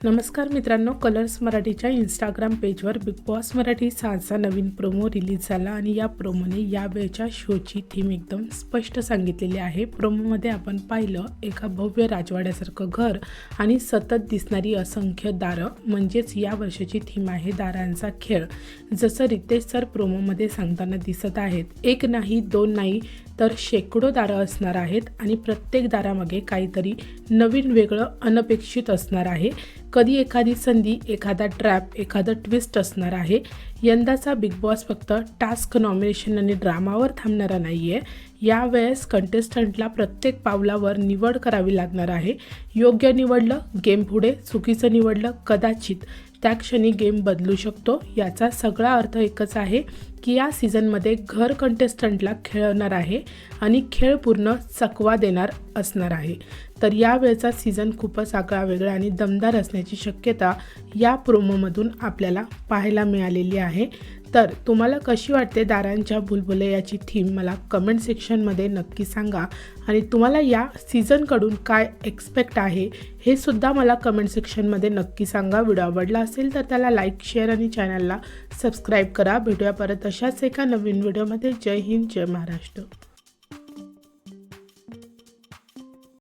नमस्कार मित्रांनो, कलर्स मराठीच्या इंस्टाग्राम पेजवर बिग बॉस मराठी 6चा नवीन प्रोमो रिलीज झाला आणि या प्रोमोने या वेळच्या शोची थीम एकदम स्पष्ट सांगितलेली आहे। प्रोमोमध्ये आपण पाहिलं एका भव्य राजवाड्यासारखं घर आणि सतत दिसणारी असंख्य दारं, म्हणजेच या वर्षाची थीम आहे दारांचा खेळ। जसं रितेश सर प्रोमोमध्ये सांगताना दिसत आहेत, एक नाही दोन नाही तर शेकडो दारं असणार आहेत आणि प्रत्येक दारामागे काहीतरी नवीन वेगळं अनपेक्षित असणार आहे। कधी एखादी संधी, एखादा ट्रॅप, एखादं ट्विस्ट असणार आहे। यंदाचा बिग बॉस फक्त टास्क, नॉमिनेशन आणि ड्रामावर थांबणारा नाही आहे। यावेळेस कंटेस्टंटला प्रत्येक पावलावर निवड करावी लागणार आहे। योग्य निवडलं गेम पुढे, चुकीचं निवडलं कदाचित त्या क्षणी गेम बदलू शकतो। याचा सगळा अर्थ एकच आहे की या सीझनमध्ये घर कंटेस्टंटला खेळवणार आहे आणि खेळ पूर्ण चकवा देणार असणार आहे। तर यावेळचा सीझन खूपच आगळा वेगळा आणि दमदार असण्याची शक्यता या प्रोमोमधून आपल्याला पाहायला मिळालेली आहे। तर तुम्हाला कशी वाटते दारांच्या भुलभुलैयाची थीम, मला कमेंट सेक्शनमध्ये नक्की सांगा आणि तुम्हाला या सीझनकडून काय एक्सपेक्ट आहे हे सुद्धा मला कमेंट सेक्शनमध्ये नक्की सांगा। व्हिडिओ आवडला असेल तर त्याला लाईक, शेअर आणि चॅनलला सबस्क्राईब करा। भेटूया परत अशाच एका नवीन व्हिडिओमध्ये। जय हिंद, जय महाराष्ट्र।